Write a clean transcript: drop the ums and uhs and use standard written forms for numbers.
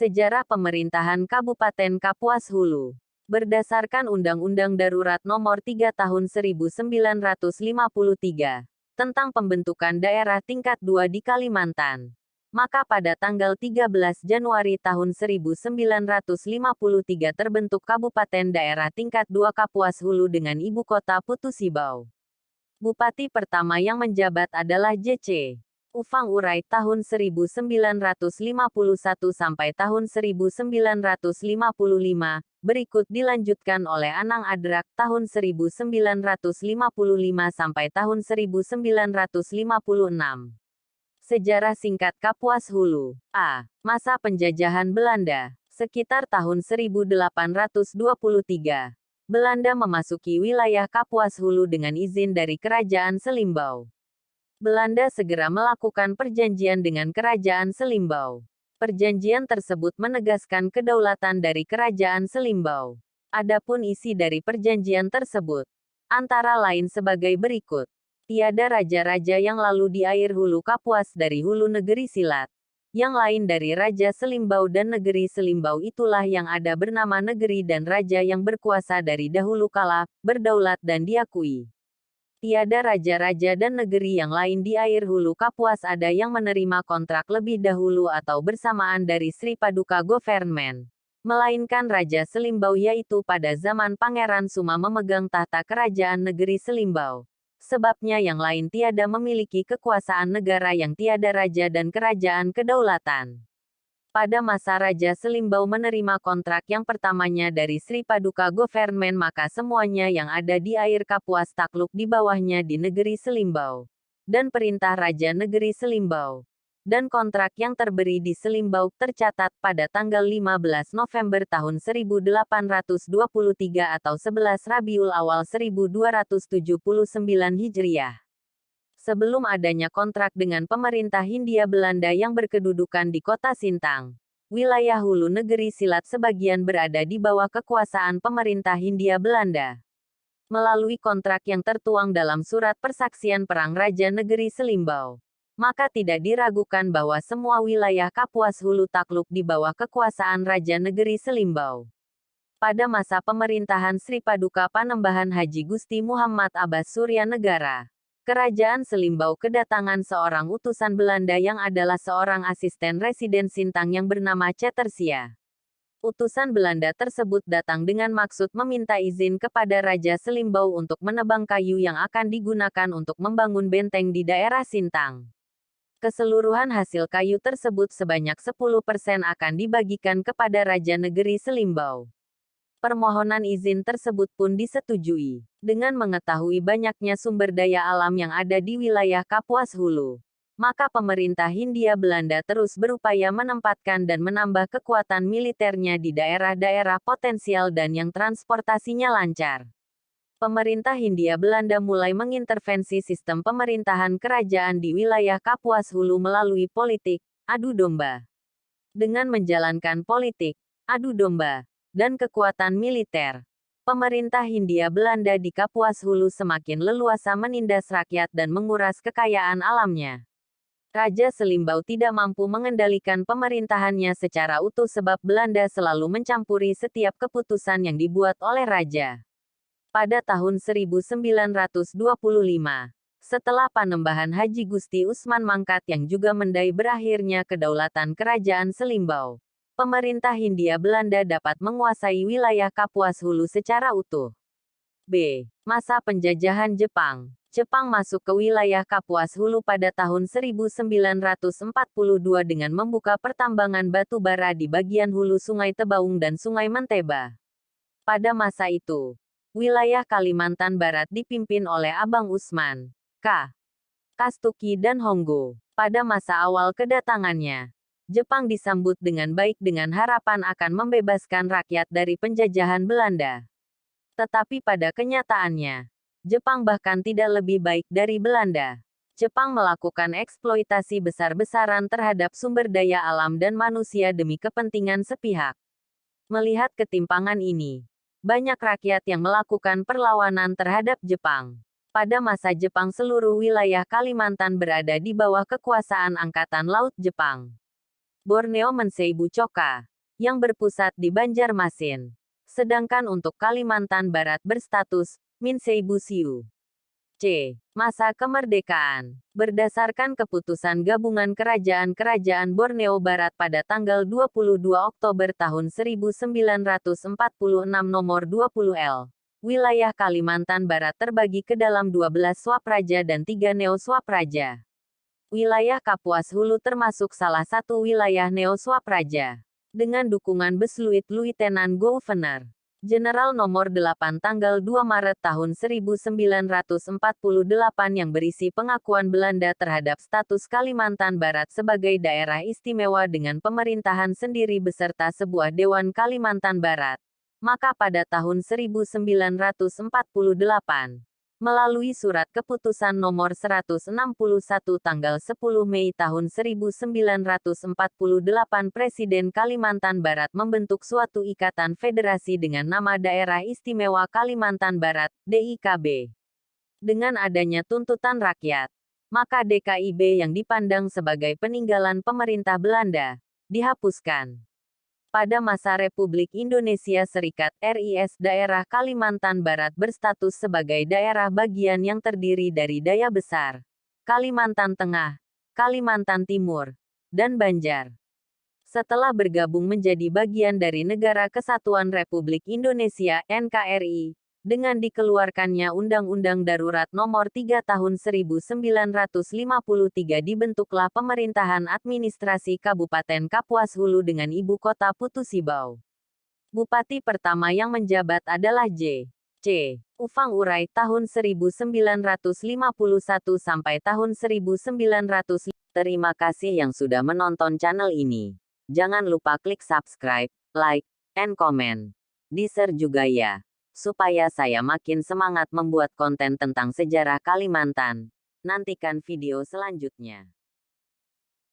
Sejarah Pemerintahan Kabupaten Kapuas Hulu. Berdasarkan Undang-Undang Darurat Nomor 3 Tahun 1953, tentang pembentukan daerah tingkat 2 di Kalimantan. Maka pada tanggal 13 Januari tahun 1953 terbentuk Kabupaten Daerah Tingkat 2 Kapuas Hulu dengan ibu kota Putu Sibau. Bupati pertama yang menjabat adalah J.C. Ufang Urai tahun 1951 sampai tahun 1955, berikut dilanjutkan oleh Anang Adrak tahun 1955 sampai tahun 1956. Sejarah singkat Kapuas Hulu. A. Masa penjajahan Belanda. Sekitar tahun 1823, Belanda memasuki wilayah Kapuas Hulu dengan izin dari Kerajaan Selimbau. Belanda segera melakukan perjanjian dengan Kerajaan Selimbau. Perjanjian tersebut menegaskan kedaulatan dari Kerajaan Selimbau. Adapun isi dari perjanjian tersebut, antara lain sebagai berikut. Tiada raja-raja yang lalu di air hulu Kapuas dari hulu negeri Silat. Yang lain dari Raja Selimbau dan negeri Selimbau itulah yang ada bernama negeri dan raja yang berkuasa dari dahulu kala, berdaulat dan diakui. Tiada raja-raja dan negeri yang lain di air hulu Kapuas ada yang menerima kontrak lebih dahulu atau bersamaan dari Sri Paduka Government. Melainkan Raja Selimbau yaitu pada zaman Pangeran Suma memegang tahta kerajaan negeri Selimbau. Sebabnya yang lain tiada memiliki kekuasaan negara yang tiada raja dan kerajaan kedaulatan. Pada masa Raja Selimbau menerima kontrak yang pertamanya dari Sri Paduka Government maka semuanya yang ada di air Kapuas takluk di bawahnya di negeri Selimbau. Dan perintah Raja Negeri Selimbau. Dan kontrak yang terberi di Selimbau tercatat pada tanggal 15 November tahun 1823 atau 11 Rabiul Awal 1279 Hijriah. Sebelum adanya kontrak dengan pemerintah Hindia Belanda yang berkedudukan di kota Sintang, wilayah hulu negeri Silat sebagian berada di bawah kekuasaan pemerintah Hindia Belanda. Melalui kontrak yang tertuang dalam surat persaksian perang Raja Negeri Selimbau, maka tidak diragukan bahwa semua wilayah Kapuas Hulu takluk di bawah kekuasaan Raja Negeri Selimbau. Pada masa pemerintahan Sri Paduka Panembahan Haji Gusti Muhammad Abbas Surya Negara, Kerajaan Selimbau kedatangan seorang utusan Belanda yang adalah seorang asisten residen Sintang yang bernama Cetersia. Utusan Belanda tersebut datang dengan maksud meminta izin kepada Raja Selimbau untuk menebang kayu yang akan digunakan untuk membangun benteng di daerah Sintang. Keseluruhan hasil kayu tersebut sebanyak 10% akan dibagikan kepada Raja Negeri Selimbau. Permohonan izin tersebut pun disetujui. Dengan mengetahui banyaknya sumber daya alam yang ada di wilayah Kapuas Hulu, maka pemerintah Hindia Belanda terus berupaya menempatkan dan menambah kekuatan militernya di daerah-daerah potensial dan yang transportasinya lancar. Pemerintah Hindia Belanda mulai mengintervensi sistem pemerintahan kerajaan di wilayah Kapuas Hulu melalui politik adu domba. Dengan menjalankan politik adu domba dan kekuatan militer, pemerintah Hindia Belanda di Kapuas Hulu semakin leluasa menindas rakyat dan menguras kekayaan alamnya. Raja Selimbau tidak mampu mengendalikan pemerintahannya secara utuh sebab Belanda selalu mencampuri setiap keputusan yang dibuat oleh raja. Pada tahun 1925, setelah Panembahan Haji Gusti Usman mangkat yang juga mendai berakhirnya kedaulatan Kerajaan Selimbau, pemerintah Hindia Belanda dapat menguasai wilayah Kapuas Hulu secara utuh. B. Masa penjajahan Jepang. Jepang masuk ke wilayah Kapuas Hulu pada tahun 1942 dengan membuka pertambangan batu bara di bagian hulu Sungai Tebaung dan Sungai Menteba. Pada masa itu, wilayah Kalimantan Barat dipimpin oleh Abang Usman, K. Kastuki dan Honggo. Pada masa awal kedatangannya, Jepang disambut dengan baik dengan harapan akan membebaskan rakyat dari penjajahan Belanda. Tetapi pada kenyataannya, Jepang bahkan tidak lebih baik dari Belanda. Jepang melakukan eksploitasi besar-besaran terhadap sumber daya alam dan manusia demi kepentingan sepihak. Melihat ketimpangan ini, banyak rakyat yang melakukan perlawanan terhadap Jepang. Pada masa Jepang seluruh wilayah Kalimantan berada di bawah kekuasaan Angkatan Laut Jepang. Borneo Menseibu Choka, yang berpusat di Banjarmasin. Sedangkan untuk Kalimantan Barat berstatus Minseibusiu. C. Masa kemerdekaan. Berdasarkan keputusan Gabungan Kerajaan-Kerajaan Borneo Barat pada tanggal 22 Oktober tahun 1946 nomor 20 L. Wilayah Kalimantan Barat terbagi ke dalam 12 Swapraja dan 3 Neo Swapraja. Wilayah Kapuas Hulu termasuk salah satu wilayah Neo Swapraja. Dengan dukungan Besluit Luitenan Governor Jenderal nomor 8 tanggal 2 Maret tahun 1948 yang berisi pengakuan Belanda terhadap status Kalimantan Barat sebagai daerah istimewa dengan pemerintahan sendiri beserta sebuah Dewan Kalimantan Barat. Maka pada tahun 1948, melalui Surat Keputusan Nomor 161 tanggal 10 Mei tahun 1948 Presiden Kalimantan Barat membentuk suatu ikatan federasi dengan nama Daerah Istimewa Kalimantan Barat, DIKB. Dengan adanya tuntutan rakyat, maka DKIB yang dipandang sebagai peninggalan pemerintah Belanda, dihapuskan. Pada masa Republik Indonesia Serikat RIS, daerah Kalimantan Barat berstatus sebagai daerah bagian yang terdiri dari Daya Besar, Kalimantan Tengah, Kalimantan Timur, dan Banjar. Setelah bergabung menjadi bagian dari Negara Kesatuan Republik Indonesia (NKRI), dengan dikeluarkannya Undang-Undang Darurat Nomor 3 Tahun 1953 dibentuklah Pemerintahan Administrasi Kabupaten Kapuas Hulu dengan ibu kota Putusibau. Bupati pertama yang menjabat adalah J.C. Ufang Urai tahun 1951 sampai tahun 1900. Terima kasih yang sudah menonton channel ini. Jangan lupa klik subscribe, like, and comment. Di-share juga ya, supaya saya makin semangat membuat konten tentang sejarah Kalimantan. Nantikan video selanjutnya.